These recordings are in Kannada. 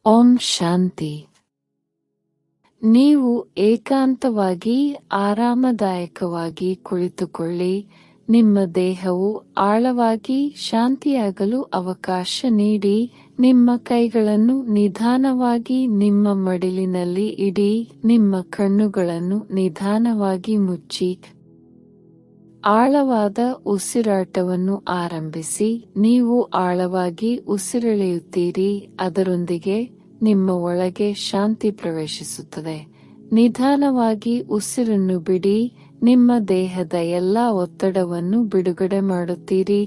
ಓಂ ಶಾಂತಿ. ನೀವು ಏಕಾಂತವಾಗಿ ಆರಾಮದಾಯಕವಾಗಿ ಕುಳಿತುಕೊಳ್ಳಿ. ನಿಮ್ಮ ದೇಹವು ಆಳವಾಗಿ ಶಾಂತಿಯಾಗಲು ಅವಕಾಶ ನೀಡಿ. ನಿಮ್ಮ ಕೈಗಳನ್ನು ನಿಧಾನವಾಗಿ ನಿಮ್ಮ ಮಡಿಲಿನಲ್ಲಿ ಇಡಿ. ನಿಮ್ಮ ಕಣ್ಣುಗಳನ್ನು ನಿಧಾನವಾಗಿ ಮುಚ್ಚಿ ಆಳವಾದ ಉಸಿರಾಟವನ್ನು ಆರಂಭಿಸಿ. ನೀವು ಆಳವಾಗಿ ಉಸಿರೆಳೆಯುತ್ತೀರಿ, ಅದರೊಂದಿಗೆ ನಿಮ್ಮ ಒಳಗೆ ಶಾಂತಿ ಪ್ರವೇಶಿಸುತ್ತದೆ. ನಿಧಾನವಾಗಿ ಉಸಿರನ್ನು ಬಿಡಿ. ನಿಮ್ಮ ದೇಹದ ಎಲ್ಲಾ ಒತ್ತಡವನ್ನು ಬಿಡುಗಡೆ ಮಾಡುತ್ತೀರಿ.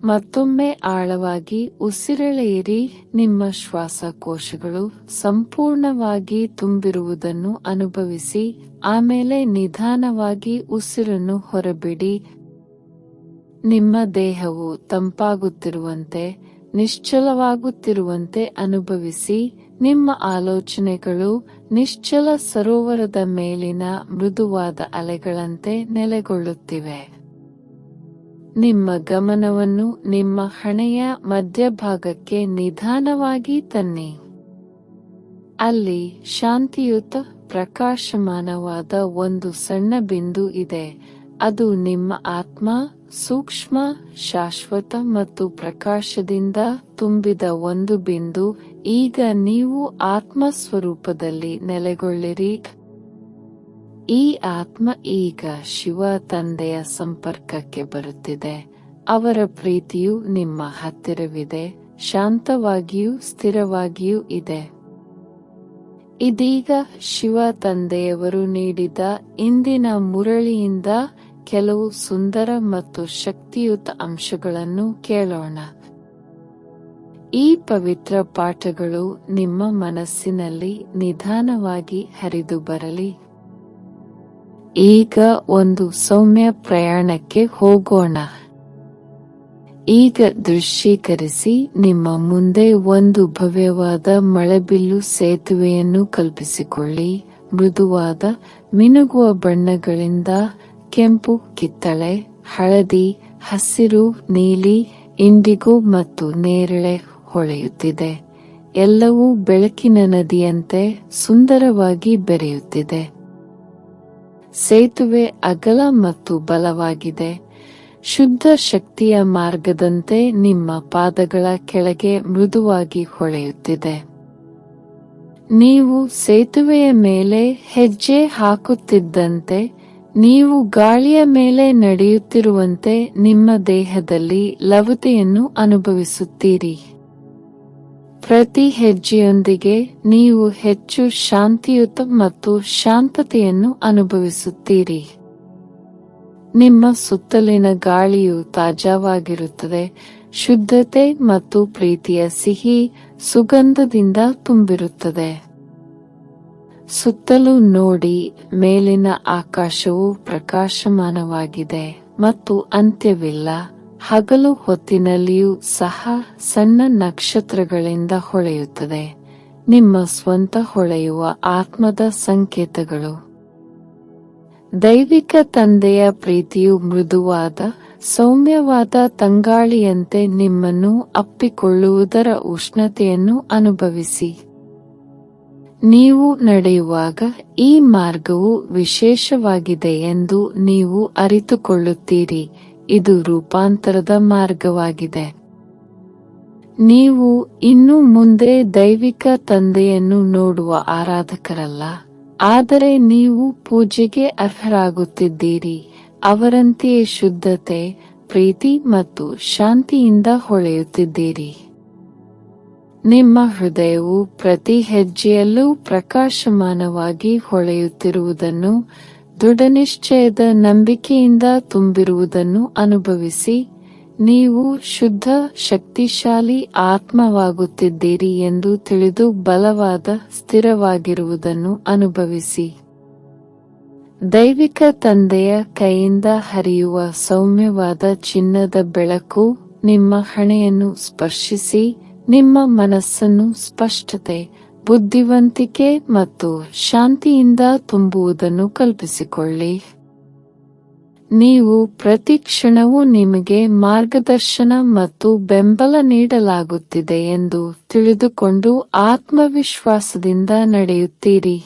ಮತ್ತೊಮ್ಮೆ ಆಳವಾಗಿ ಉಸಿರೆಳೆಯಿರಿ. ನಿಮ್ಮ ಶ್ವಾಸಕೋಶಗಳು ಸಂಪೂರ್ಣವಾಗಿ ತುಂಬಿರುವುದನ್ನು ಅನುಭವಿಸಿ. ಆಮೇಲೆ ನಿಧಾನವಾಗಿ ಉಸಿರನ್ನು ಹೊರಬಿಡಿ. ನಿಮ್ಮ ದೇಹವು ತಂಪಾಗುತ್ತಿರುವಂತೆ, ನಿಶ್ಚಲವಾಗುತ್ತಿರುವಂತೆ ಅನುಭವಿಸಿ. ನಿಮ್ಮ ಆಲೋಚನೆಗಳು ನಿಶ್ಚಲ ಸರೋವರದ ಮೇಲಿನ ಮೃದುವಾದ ಅಲೆಗಳಂತೆ ನೆಲೆಗೊಳ್ಳುತ್ತಿವೆ. ನಿಮ್ಮ ಗಮನವನ್ನು ನಿಮ್ಮ ಹಣೆಯ ಮಧ್ಯಭಾಗಕ್ಕೆ ನಿಧಾನವಾಗಿ ತನ್ನಿ. ಅಲ್ಲಿ ಶಾಂತಿಯುತ ಪ್ರಕಾಶಮಾನವಾದ ಒಂದು ಸಣ್ಣ ಬಿಂದು ಇದೆ. ಅದು ನಿಮ್ಮ ಆತ್ಮ, ಸೂಕ್ಷ್ಮ, ಶಾಶ್ವತ ಮತ್ತು ಪ್ರಕಾಶದಿಂದ ತುಂಬಿದ ಒಂದು ಬಿಂದು. ಈಗ ನೀವು ಆತ್ಮ ಸ್ವರೂಪದಲ್ಲಿ ನೆಲೆಗೊಳ್ಳಿರಿ. ಈ ಆತ್ಮ ಈಗ ಶಿವ ತಂದೆಯ ಸಂಪರ್ಕಕ್ಕೆ ಬರುತ್ತಿದೆ. ಅವರ ಪ್ರೀತಿಯು ನಿಮ್ಮ ಹತ್ತಿರವಿದೆ, ಶಾಂತವಾಗಿಯೂ ಸ್ಥಿರವಾಗಿಯೂ ಇದೆ. ಇದೀಗ ಶಿವ ತಂದೆಯವರು ನೀಡಿದ ಇಂದಿನ ಮುರಳಿಯಿಂದ ಕೆಲವು ಸುಂದರ ಮತ್ತು ಶಕ್ತಿಯುತ ಅಂಶಗಳನ್ನು ಕೇಳೋಣ. ಈ ಪವಿತ್ರ ಪಾಠಗಳು ನಿಮ್ಮ ಮನಸ್ಸಿನಲ್ಲಿ ನಿಧಾನವಾಗಿ ಹರಿದು ಬರಲಿ. ಈಗ ಒಂದು ಸೌಮ್ಯ ಪ್ರಯಾಣಕ್ಕೆ ಹೋಗೋಣ. ಈಗ ದೃಶ್ಯೀಕರಿಸಿ. ನಿಮ್ಮ ಮುಂದೆ ಒಂದು ಭವ್ಯವಾದ ಮಳೆಬಿಲ್ಲು ಸೇತುವೆಯನ್ನು ಕಲ್ಪಿಸಿಕೊಳ್ಳಿ. ಮೃದುವಾದ ಮಿನುಗುವ ಬಣ್ಣಗಳಿಂದ ಕೆಂಪು, ಕಿತ್ತಳೆ, ಹಳದಿ, ಹಸಿರು, ನೀಲಿ, ಇಂಡಿಗೋ ಮತ್ತು ನೇರಳೆ ಹೊಳೆಯುತ್ತಿದೆ. ಎಲ್ಲವೂ ಬೆಳಕಿನ ನದಿಯಂತೆ ಸುಂದರವಾಗಿ ಬೆರೆಯುತ್ತಿದೆ. ಸೇತುವೆ ಅಗಲ ಮತ್ತು ಬಲವಾಗಿದೆ. ಶುದ್ಧ ಶಕ್ತಿಯ ಮಾರ್ಗದಂತೆ ನಿಮ್ಮ ಪಾದಗಳ ಕೆಳಗೆ ಮೃದುವಾಗಿ ಹೊಳೆಯುತ್ತಿದೆ. ನೀವು ಸೇತುವೆಯ ಮೇಲೆ ಹೆಜ್ಜೆ ಹಾಕುತ್ತಿದ್ದಂತೆ, ನೀವು ಗಾಳಿಯ ಮೇಲೆ ನಡೆಯುತ್ತಿರುವಂತೆ ನಿಮ್ಮ ದೇಹದಲ್ಲಿ ಲವತೆಯನ್ನು ಅನುಭವಿಸುತ್ತೀರಿ. ಪ್ರತಿ ಹೆಜ್ಜೆಯೊಂದಿಗೆ ನೀವು ಹೆಚ್ಚು ಶಾಂತಿಯುತ ಮತ್ತು ಶಾಂತತೆಯನ್ನು ಅನುಭವಿಸುತ್ತೀರಿ. ನಿಮ್ಮ ಸುತ್ತಲಿನ ಗಾಳಿಯು ತಾಜಾವಾಗಿರುತ್ತದೆ. ಶುದ್ಧತೆ ಮತ್ತು ಪ್ರೀತಿಯ ಸಿಹಿ ಸುಗಂಧದಿಂದ ತುಂಬಿರುತ್ತದೆ. ಸುತ್ತಲೂ ನೋಡಿ. ಮೇಲಿನ ಆಕಾಶವು ಪ್ರಕಾಶಮಾನವಾಗಿದೆ ಮತ್ತು ಅಂತ್ಯವಿಲ್ಲ. ಹಗಲು ಹೊತ್ತಿನಲ್ಲಿಯೂ ಸಹ ಸಣ್ಣ ನಕ್ಷತ್ರಗಳಿಂದ ಹೊಳೆಯುತ್ತದೆ. ನಿಮ್ಮ ಸ್ವಂತ ಹೊಳೆಯುವ ಆತ್ಮದ ಸಂಕೇತಗಳು. ದೈವಿಕ ತಂದೆಯ ಪ್ರೀತಿಯು ಮೃದುವಾದ, ಸೌಮ್ಯವಾದ ತಂಗಾಳಿಯಂತೆ ನಿಮ್ಮನ್ನು ಅಪ್ಪಿಕೊಳ್ಳುವುದರ ಉಷ್ಣತೆಯನ್ನು ಅನುಭವಿಸಿ. ನೀವು ನಡೆಯುವಾಗ ಈ ಮಾರ್ಗವು ವಿಶೇಷವಾಗಿದೆ ಎಂದು ನೀವು ಅರಿತುಕೊಳ್ಳುತ್ತೀರಿ. ಇದು ರೂಪಾಂತರದ ಮಾರ್ಗವಾಗಿದೆ. ನೀವು ಇನ್ನು ಮುಂದೆ ದೈವಿಕ ತಂದೆಯನ್ನು ನೋಡುವ ಆರಾಧಕರಲ್ಲ, ಆದರೆ ನೀವು ಪೂಜೆಗೆ ಅರ್ಹರಾಗುತ್ತಿದ್ದೀರಿ. ಅವರಂತೆಯೇ ಶುದ್ಧತೆ, ಪ್ರೀತಿ ಮತ್ತು ಶಾಂತಿಯಿಂದ ಹೊಳೆಯುತ್ತಿದ್ದೀರಿ. ನಿಮ್ಮ ಹೃದಯವು ಪ್ರತಿ ಹೆಜ್ಜೆಯಲ್ಲೂ ಪ್ರಕಾಶಮಾನವಾಗಿ ಹೊಳೆಯುತ್ತಿರುವುದನ್ನು, ದೃಢನಿಶ್ಚಯದ ನಂಬಿಕೆಯಿಂದ ತುಂಬಿರುವುದನ್ನು ಅನುಭವಿಸಿ. ನೀವು ಶುದ್ಧ, ಶಕ್ತಿಶಾಲಿ ಆತ್ಮವಾಗುತ್ತಿದ್ದೀರಿ ಎಂದು ತಿಳಿದು ಬಲವಾದ, ಸ್ಥಿರವಾಗಿರುವುದನ್ನು ಅನುಭವಿಸಿ. ದೈವಿಕ ತಂದೆಯ ಕೈಯಿಂದ ಹರಿಯುವ ಸೌಮ್ಯವಾದ ಚಿನ್ನದ ಬೆಳಕು ನಿಮ್ಮ ಹಣೆಯನ್ನು ಸ್ಪರ್ಶಿಸಿ. ನಿಮ್ಮ ಮನಸ್ಸನ್ನು ಸ್ಪಷ್ಟತೆ, ಬುದ್ಧಿವಂತಿಕೆ ಮತ್ತು ಶಾಂತಿಯಿಂದ ತುಂಬುವುದನ್ನು ಕಲ್ಪಿಸಿಕೊಳ್ಳಿ. ನೀವು ಪ್ರತಿ ಕ್ಷಣವೂ ನಿಮಗೆ ಮಾರ್ಗದರ್ಶನ ಮತ್ತು ಬೆಂಬಲ ನೀಡಲಾಗುತ್ತಿದೆ ಎಂದು ತಿಳಿದುಕೊಂಡು ಆತ್ಮವಿಶ್ವಾಸದಿಂದ ನಡೆಯುತ್ತೀರಿ.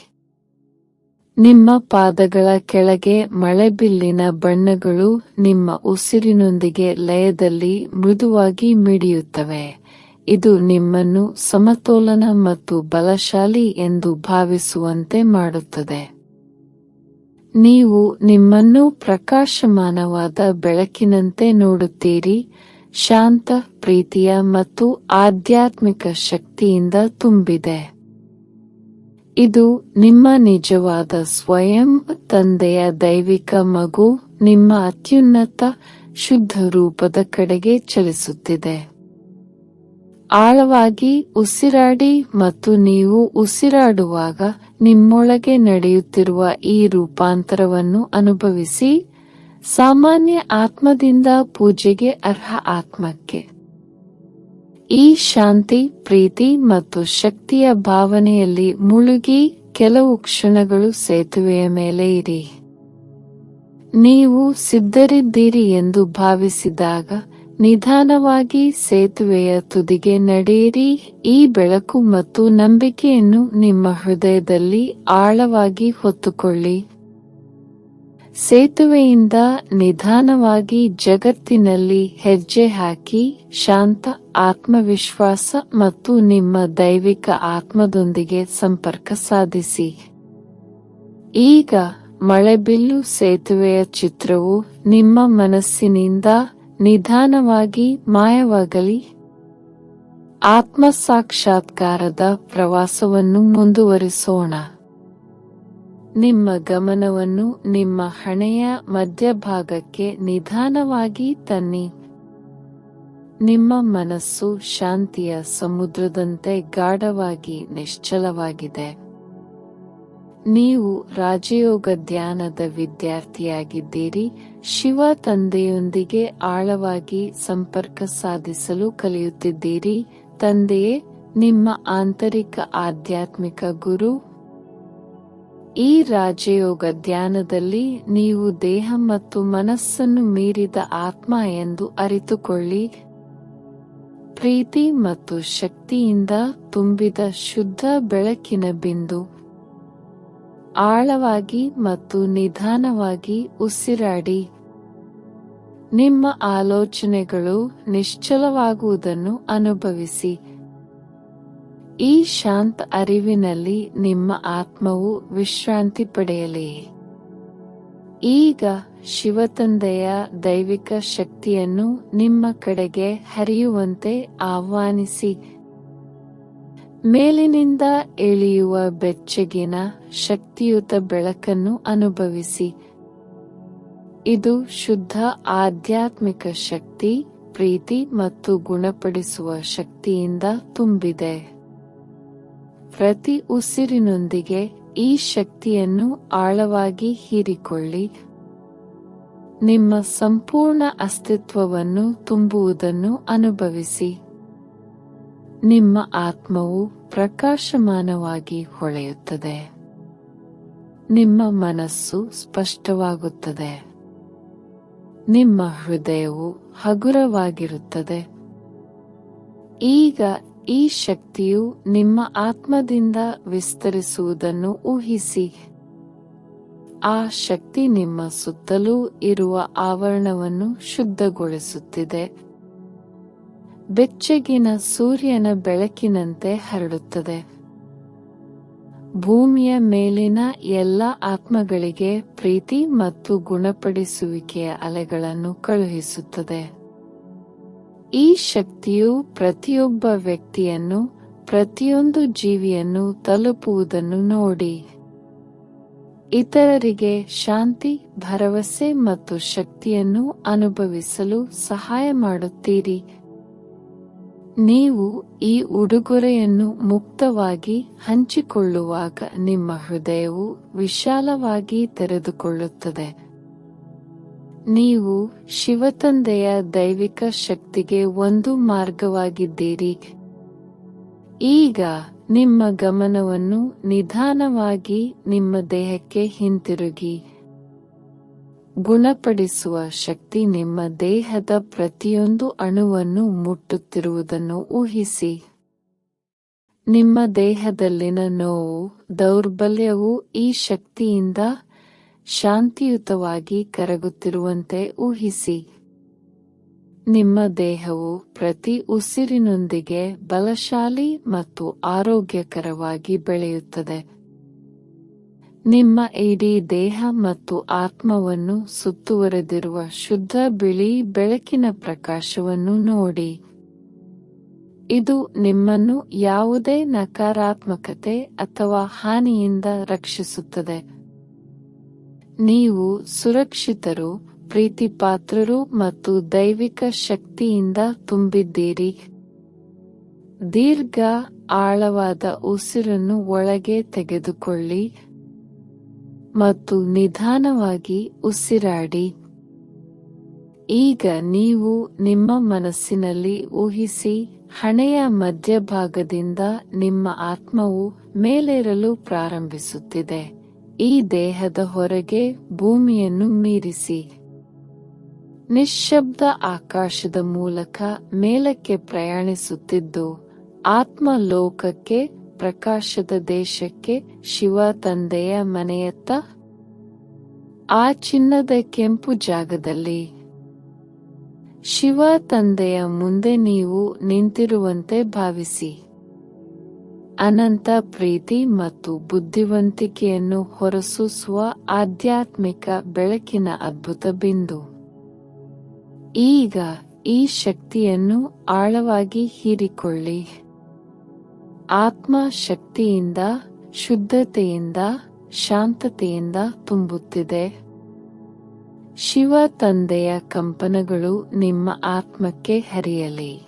ನಿಮ್ಮ ಪಾದಗಳ ಕೆಳಗೆ ಮಳೆಬಿಲ್ಲಿನ ಬಣ್ಣಗಳು ನಿಮ್ಮ ಉಸಿರಿನೊಂದಿಗೆ ಲಯದಲ್ಲಿ ಮೃದುವಾಗಿ ಮಿಡಿಯುತ್ತವೆ. ಇದು ನಿಮ್ಮನ್ನು ಸಮತೋಲನ ಮತ್ತು ಬಲಶಾಲಿ ಎಂದು ಭಾವಿಸುವಂತೆ ಮಾಡುತ್ತದೆ. ನೀವು ನಿಮ್ಮನ್ನು ಪ್ರಕಾಶಮಾನವಾದ ಬೆಳಕಿನಂತೆ ನೋಡುತ್ತೀರಿ, ಶಾಂತ, ಪ್ರೀತಿಯ ಮತ್ತು ಆಧ್ಯಾತ್ಮಿಕ ಶಕ್ತಿಯಿಂದ ತುಂಬಿದೆ. ಇದು ನಿಮ್ಮ ನಿಜವಾದ ಸ್ವಯಂ ತಂದೆಯ ದೈವಿಕ ಮಗು ನಿಮ್ಮ ಅತ್ಯುನ್ನತ ಶುದ್ಧ ರೂಪದ ಕಡೆಗೆ ಚಲಿಸುತ್ತಿದೆ. ಆಳವಾಗಿ ಉಸಿರಾಡಿ ಮತ್ತು ನೀವು ಉಸಿರಾಡುವಾಗ ನಿಮ್ಮೊಳಗೆ ನಡೆಯುತ್ತಿರುವ ಈ ರೂಪಾಂತರವನ್ನು ಅನುಭವಿಸಿ. ಸಾಮಾನ್ಯ ಆತ್ಮದಿಂದ ಪೂಜೆಗೆ ಅರ್ಹ ಆತ್ಮಕ್ಕೆ ಈ ಶಾಂತಿ, ಪ್ರೀತಿ ಮತ್ತು ಶಕ್ತಿಯ ಭಾವನೆಯಲ್ಲಿ ಮುಳುಗಿ ಕೆಲವು ಕ್ಷಣಗಳು ಸೇತುವೆಯ ಮೇಲೆ ಇರಿ. ನೀವು ಸಿದ್ಧರಿದ್ದೀರಿ ಎಂದು ಭಾವಿಸಿದಾಗ ನಿಧಾನವಾಗಿ ಸೇತುವೆಯ ತುದಿಗೆ ನಡೆಯಿರಿ. ಈ ಬೆಳಕು ಮತ್ತು ನಂಬಿಕೆಯನ್ನು ನಿಮ್ಮ ಹೃದಯದಲ್ಲಿ ಆಳವಾಗಿ ಹೊತ್ತುಕೊಳ್ಳಿ. ಸೇತುವೆಯಿಂದ ನಿಧಾನವಾಗಿ ಜಗತ್ತಿನಲ್ಲಿ ಹೆಜ್ಜೆ ಹಾಕಿ, ಶಾಂತ, ಆತ್ಮವಿಶ್ವಾಸ ಮತ್ತು ನಿಮ್ಮ ದೈವಿಕ ಆತ್ಮದೊಂದಿಗೆ ಸಂಪರ್ಕ ಸಾಧಿಸಿ. ಈಗ ಮಳೆಬಿಲ್ಲು ಸೇತುವೆಯ ಚಿತ್ರವು ನಿಮ್ಮ ಮನಸ್ಸಿನಿಂದ ನಿಧಾನವಾಗಿ ಮಾಯವಾಗಲಿ. ಆತ್ಮ ಸಾಕ್ಷಾತ್ಕಾರದ ಪ್ರವಾಸವನ್ನು ಮುಂದುವರಿಸೋಣ. ನಿಮ್ಮ ಗಮನವನ್ನು ನಿಮ್ಮ ಹಣೆಯ ಮಧ್ಯಭಾಗಕ್ಕೆ ನಿಧಾನವಾಗಿ ತನ್ನಿ. ನಿಮ್ಮ ಮನಸ್ಸು ಶಾಂತಿಯ ಸಮುದ್ರದಂತೆ ಗಾಢವಾಗಿ ನಿಶ್ಚಲವಾಗಿದೆ. ನೀವು ರಾಜಯೋಗ ಧ್ಯಾನದ ವಿದ್ಯಾರ್ಥಿಯಾಗಿದ್ದೀರಿ. ಶಿವ ತಂದೆಯೊಂದಿಗೆ ಆಳವಾಗಿ ಸಂಪರ್ಕ ಸಾಧಿಸಲು ಕಲಿಯುತ್ತಿದ್ದೀರಿ. ತಂದೆಯೇ ನಿಮ್ಮ ಆಂತರಿಕ ಆಧ್ಯಾತ್ಮಿಕ ಗುರು. ಈ ರಾಜಯೋಗ ಧ್ಯಾನದಲ್ಲಿ ನೀವು ದೇಹ ಮತ್ತು ಮನಸ್ಸನ್ನು ಮೀರಿದ ಆತ್ಮ ಎಂದು ಅರಿತುಕೊಳ್ಳಿ. ಪ್ರೀತಿ ಮತ್ತು ಶಕ್ತಿಯಿಂದ ತುಂಬಿದ ಶುದ್ಧ ಬೆಳಕಿನ ಬಿಂದು. ಆಳವಾಗಿ ಮತ್ತು ನಿಧಾನವಾಗಿ ಉಸಿರಾಡಿ. ನಿಮ್ಮ ಆಲೋಚನೆಗಳು ನಿಶ್ಚಲವಾಗುವುದನ್ನು ಅನುಭವಿಸಿ. ಈ ಶಾಂತ ಅರಿವಿನಲ್ಲಿ ನಿಮ್ಮ ಆತ್ಮವು ವಿಶ್ರಾಂತಿ ಪಡೆಯಲಿ. ಈಗ ಶಿವತಂದೆಯ ದೈವಿಕ ಶಕ್ತಿಯನ್ನು ನಿಮ್ಮ ಕಡೆಗೆ ಹರಿಯುವಂತೆ ಆಹ್ವಾನಿಸಿ. ಮೇಲಿನಿಂದ ಇಳಿಯುವ ಬೆಚ್ಚಗಿನ ಶಕ್ತಿಯುತ ಬೆಳಕನ್ನು ಅನುಭವಿಸಿ. ಇದು ಶುದ್ಧ ಆಧ್ಯಾತ್ಮಿಕ ಶಕ್ತಿ, ಪ್ರೀತಿ ಮತ್ತು ಗುಣಪಡಿಸುವ ಶಕ್ತಿಯಿಂದ ತುಂಬಿದೆ. ಪ್ರತಿ ಉಸಿರಿನೊಂದಿಗೆ ಈ ಶಕ್ತಿಯನ್ನು ಆಳವಾಗಿ ಹೀರಿಕೊಳ್ಳಿ. ನಿಮ್ಮ ಸಂಪೂರ್ಣ ಅಸ್ತಿತ್ವವನ್ನು ತುಂಬುವುದನ್ನು ಅನುಭವಿಸಿ. ನಿಮ್ಮ ಆತ್ಮವು ಪ್ರಕಾಶಮಾನವಾಗಿ ಹೊಳೆಯುತ್ತದೆ. ನಿಮ್ಮ ಮನಸ್ಸು ಸ್ಪಷ್ಟವಾಗುತ್ತದೆ. ನಿಮ್ಮ ಹೃದಯವು ಹಗುರವಾಗಿರುತ್ತದೆ. ಈಗ ಈ ಶಕ್ತಿಯು ನಿಮ್ಮ ಆತ್ಮದಿಂದ ವಿಸ್ತರಿಸುವುದನ್ನು ಊಹಿಸಿ. ಆ ಶಕ್ತಿ ನಿಮ್ಮ ಸುತ್ತಲೂ ಇರುವ ಆವರಣವನ್ನು ಶುದ್ಧಗೊಳಿಸುತ್ತಿದೆ. ಬೆಚ್ಚಗಿನ ಸೂರ್ಯನ ಬೆಳಕಿನಂತೆ ಹರಡುತ್ತದೆ. ಭೂಮಿಯ ಮೇಲಿನ ಎಲ್ಲ ಆತ್ಮಗಳಿಗೆ ಪ್ರೀತಿ ಮತ್ತು ಗುಣಪಡಿಸುವಿಕೆಯ ಅಲೆಗಳನ್ನು ಕಳುಹಿಸುತ್ತದೆ. ಈ ಶಕ್ತಿಯು ಪ್ರತಿಯೊಬ್ಬ ವ್ಯಕ್ತಿಯನ್ನು, ಪ್ರತಿಯೊಂದು ಜೀವಿಯನ್ನು ತಲುಪುವುದನ್ನು ನೋಡಿ. ಇತರರಿಗೆ ಶಾಂತಿ, ಭರವಸೆ ಮತ್ತು ಶಕ್ತಿಯನ್ನು ಅನುಭವಿಸಲು ಸಹಾಯ ಮಾಡುತ್ತೀರಿ. ನೀವು ಈ ಉಡುಗೊರೆಯನ್ನು ಮುಕ್ತವಾಗಿ ಹಂಚಿಕೊಳ್ಳುವಾಗ ನಿಮ್ಮ ಹೃದಯವು ವಿಶಾಲವಾಗಿ ತೆರೆದುಕೊಳ್ಳುತ್ತದೆ. ನೀವು ಶಿವತಂದೆಯ ದೈವಿಕ ಶಕ್ತಿಗೆ ಒಂದು ಮಾರ್ಗವಾಗಿದ್ದೀರಿ. ಈಗ ನಿಮ್ಮ ಗಮನವನ್ನು ನಿಧಾನವಾಗಿ ನಿಮ್ಮ ದೇಹಕ್ಕೆ ಹಿಂತಿರುಗಿ. ಗುಣಪಡಿಸುವ ಶಕ್ತಿ ನಿಮ್ಮ ದೇಹದ ಪ್ರತಿಯೊಂದು ಅಣುವನ್ನು ಮುಟ್ಟುತ್ತಿರುವುದನ್ನು ಊಹಿಸಿ. ನಿಮ್ಮ ದೇಹದಲ್ಲಿನ ನೋವು, ದೌರ್ಬಲ್ಯವು ಈ ಶಕ್ತಿಯಿಂದ ಶಾಂತಿಯುತವಾಗಿ ಕರಗುತ್ತಿರುವಂತೆ ಊಹಿಸಿ. ನಿಮ್ಮ ದೇಹವು ಪ್ರತಿ ಉಸಿರಿನೊಂದಿಗೆ ಬಲಶಾಲಿ ಮತ್ತು ಆರೋಗ್ಯಕರವಾಗಿ ಬೆಳೆಯುತ್ತದೆ. ನಿಮ್ಮ ಇಡೀ ದೇಹ ಮತ್ತು ಆತ್ಮವನ್ನು ಸುತ್ತುವರೆದಿರುವ ಶುದ್ಧ ಬಿಳಿ ಬೆಳಕಿನ ಪ್ರಕಾಶವನ್ನು ನೋಡಿ. ಇದು ನಿಮ್ಮನ್ನು ಯಾವುದೇ ನಕಾರಾತ್ಮಕತೆ ಅಥವಾ ಹಾನಿಯಿಂದ ರಕ್ಷಿಸುತ್ತದೆ. ನೀವು ಸುರಕ್ಷಿತರು, ಪ್ರೀತಿಪಾತ್ರರು ಮತ್ತು ದೈವಿಕ ಶಕ್ತಿಯಿಂದ ತುಂಬಿದ್ದೀರಿ. ದೀರ್ಘ, ಆಳವಾದ ಉಸಿರನ್ನು ಒಳಗೆ ತೆಗೆದುಕೊಳ್ಳಿ ಮತ್ತು ನಿಧಾನವಾಗಿ ಉಸಿರಾಡಿ. ಈಗ ನೀವು ನಿಮ್ಮ ಮನಸ್ಸಿನಲ್ಲಿ ಊಹಿಸಿ, ಹಣೆಯ ಮಧ್ಯಭಾಗದಿಂದ ನಿಮ್ಮ ಆತ್ಮವು ಮೇಲೇರಲು ಪ್ರಾರಂಭಿಸುತ್ತಿದೆ. ಈ ದೇಹದ ಹೊರಗೆ ಭೂಮಿಯನ್ನು ಮೀರಿಸಿ. ನಿಶ್ಶಬ್ದ ಆಕಾಶದ ಮೂಲಕ ಮೇಲಕ್ಕೆ ಪ್ರಯಾಣಿಸುತ್ತಿದ್ದು, ಆತ್ಮ ಲೋಕಕ್ಕೆ, ಪ್ರಕಾಶದ ದೇಶಕ್ಕೆ, ಶಿವ ತಂದೆಯ ಮನೆಯತ್ತ, ಆ ಚಿನ್ನದ ಕೆಂಪು ಜಾಗದಲ್ಲಿ. ಶಿವ ತಂದೆಯ ಮುಂದೆ ನೀವು ನಿಂತಿರುವಂತೆ ಭಾವಿಸಿ. ಅನಂತ ಪ್ರೀತಿ ಮತ್ತು ಬುದ್ಧಿವಂತಿಕೆಯನ್ನು ಹೊರಸೂಸುವ ಆಧ್ಯಾತ್ಮಿಕ ಬೆಳಕಿನ ಅದ್ಭುತ ಬಿಂದು. ಈಗ ಈ ಶಕ್ತಿಯನ್ನು ಆಳವಾಗಿ ಹೀರಿಕೊಳ್ಳಿ. ಆತ್ಮ ಶಕ್ತಿಯಿಂದ, ಶುದ್ಧತೆಯಿಂದ, ಶಾಂತತೆಯಿಂದ ತುಂಬುತ್ತಿದೆ. ಶಿವ ತಂದೆಯ ಕಂಪನಗಳು ನಿಮ್ಮ ಆತ್ಮಕ್ಕೆ ಹರಿಯಲಿ.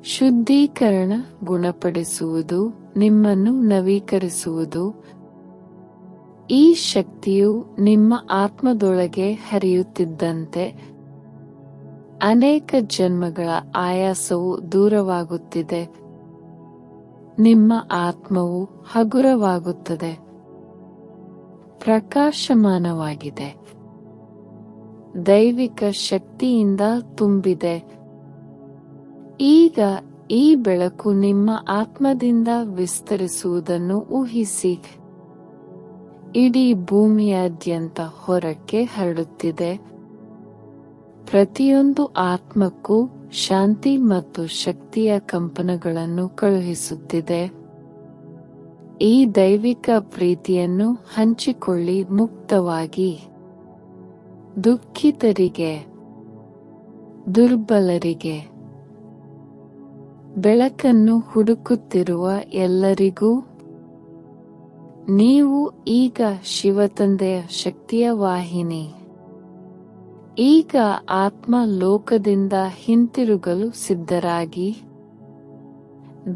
ಶುದ್ಧೀಕರಣ, ಗುಣಪಡಿಸುವುದು, ನಿಮ್ಮನ್ನು ನವೀಕರಿಸುವುದು. ಈ ಶಕ್ತಿಯು ನಿಮ್ಮ ಆತ್ಮದೊಳಗೆ ಹರಿಯುತ್ತಿದ್ದಂತೆ ಅನೇಕ ಜನ್ಮಗಳ ಆಯಾಸವು ದೂರವಾಗುತ್ತಿದೆ. ನಿಮ್ಮ ಆತ್ಮವು ಹಗುರವಾಗುತ್ತದೆ, ಪ್ರಕಾಶಮಾನವಾಗಿದೆ, ದೈವಿಕ ಶಕ್ತಿಯಿಂದ ತುಂಬಿದೆ. ಈಗ ಈ ಬೆಳಕು ನಿಮ್ಮ ಆತ್ಮದಿಂದ ವಿಸ್ತರಿಸುವುದನ್ನು ಊಹಿಸಿ. ಇಡೀ ಭೂಮಿಯಾದ್ಯಂತ ಹೊರಕ್ಕೆ ಹರಡುತ್ತಿದೆ. ಪ್ರತಿಯೊಂದು ಆತ್ಮಕ್ಕೂ ಶಾಂತಿ ಮತ್ತು ಶಕ್ತಿಯ ಕಂಪನಗಳನ್ನು ಕಳುಹಿಸುತ್ತಿದೆ. ಈ ದೈವಿಕ ಪ್ರೀತಿಯನ್ನು ಹಂಚಿಕೊಳ್ಳಿ ಮುಕ್ತವಾಗಿ. ದುಃಖಿತರಿಗೆ, ದುರ್ಬಲರಿಗೆ, ಬೆಳಕನ್ನು ಹುಡುಕುತ್ತಿರುವ ಎಲ್ಲರಿಗೂ. ನೀವು ಈಗ ಶಿವತಂದೆಯ ಶಕ್ತಿಯ ವಾಹಿನಿ. ಈಗ ಆತ್ಮ ಲೋಕದಿಂದ ಹಿಂತಿರುಗಲು ಸಿದ್ಧರಾಗಿ.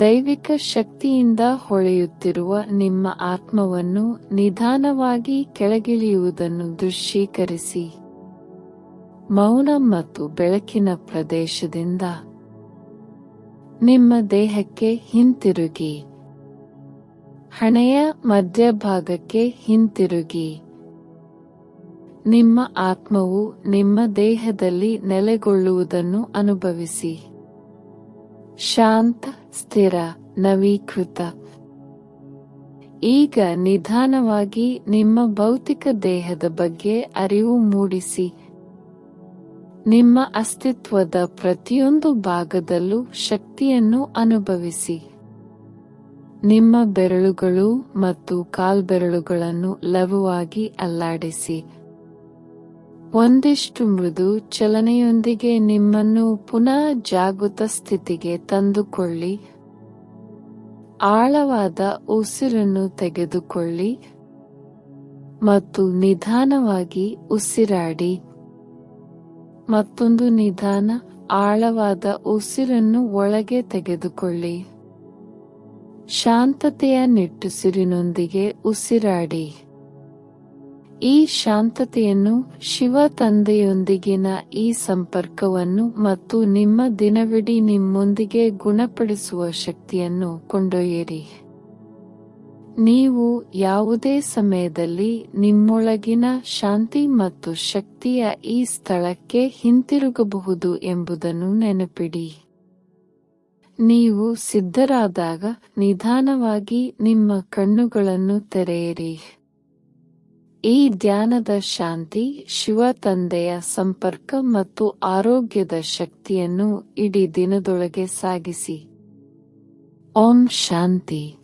ದೈವಿಕ ಶಕ್ತಿಯಿಂದ ಹೊಳೆಯುತ್ತಿರುವ ನಿಮ್ಮ ಆತ್ಮವನ್ನು ನಿಧಾನವಾಗಿ ಕೆಳಗಿಳಿಯುವುದನ್ನು ದೃಶ್ಯೀಕರಿಸಿ. ಮೌನ ಮತ್ತು ಬೆಳಕಿನ ಪ್ರದೇಶದಿಂದ ನಿಮ್ಮ ದೇಹಕ್ಕೆ ಹಿಂತಿರುಗಿ. ಹಣೆಯ ಮಧ್ಯಭಾಗಕ್ಕೆ ಹಿಂತಿರುಗಿ. ನಿಮ್ಮ ಆತ್ಮವು ನಿಮ್ಮ ದೇಹದಲ್ಲಿ ನೆಲೆಗೊಳ್ಳುವುದನ್ನು ಅನುಭವಿಸಿ. ಶಾಂತ, ಸ್ಥಿರ, ನವೀಕೃತ. ಈಗ ನಿಧಾನವಾಗಿ ನಿಮ್ಮ ಭೌತಿಕ ದೇಹದ ಬಗ್ಗೆ ಅರಿವು ಮೂಡಿಸಿ. ನಿಮ್ಮ ಅಸ್ತಿತ್ವದ ಪ್ರತಿಯೊಂದು ಭಾಗದಲ್ಲೂ ಶಕ್ತಿಯನ್ನು ಅನುಭವಿಸಿ. ನಿಮ್ಮ ಬೆರಳುಗಳು ಮತ್ತು ಕಾಲ್ಬೆರಳುಗಳನ್ನು ಲಘುವಾಗಿ ಅಲ್ಲಾಡಿಸಿ. ಒಂದಿಷ್ಟು ಮೃದು ಚಲನೆಯೊಂದಿಗೆ ನಿಮ್ಮನ್ನು ಪುನಃ ಜಾಗೃತ ಸ್ಥಿತಿಗೆ ತಂದುಕೊಳ್ಳಿ. ಆಳವಾದ ಉಸಿರನ್ನು ತೆಗೆದುಕೊಳ್ಳಿ ಮತ್ತು ನಿಧಾನವಾಗಿ ಉಸಿರಾಡಿ. ಮತ್ತೊಂದು ನಿಧಾನ, ಆಳವಾದ ಉಸಿರನ್ನು ಒಳಗೆ ತೆಗೆದುಕೊಳ್ಳಿ. ಶಾಂತತೆಯ ನಿಟ್ಟುಸಿರಿನೊಂದಿಗೆ ಉಸಿರಾಡಿ. ಈ ಶಾಂತತೆಯನ್ನು, ಶಿವ ತಂದೆಯೊಂದಿಗಿನ ಈ ಸಂಪರ್ಕವನ್ನು ಮತ್ತು ನಿಮ್ಮ ದಿನವಿಡೀ ನಿಮ್ಮೊಂದಿಗೆ ಗುಣಪಡಿಸುವ ಶಕ್ತಿಯನ್ನು ಕೊಂಡೊಯ್ಯಿರಿ. ನೀವು ಯಾವುದೇ ಸಮಯದಲ್ಲಿ ನಿಮ್ಮೊಳಗಿನ ಶಾಂತಿ ಮತ್ತು ಶಕ್ತಿಯ ಈ ಸ್ಥಳಕ್ಕೆ ಹಿಂತಿರುಗಬಹುದು ಎಂಬುದನ್ನು ನೆನಪಿಡಿ. ನೀವು ಸಿದ್ಧರಾದಾಗ ನಿಧಾನವಾಗಿ ನಿಮ್ಮ ಕಣ್ಣುಗಳನ್ನು ತೆರೆಯಿರಿ. ಈ ಧ್ಯಾನದ ಶಾಂತಿ, ಶಿವ ತಂದೆಯ ಸಂಪರ್ಕ ಮತ್ತು ಆರೋಗ್ಯದ ಶಕ್ತಿಯನ್ನು ಇಡೀ ದಿನದೊಳಗೆ ಸಾಗಿಸಿ. ಓಂ ಶಾಂತಿ.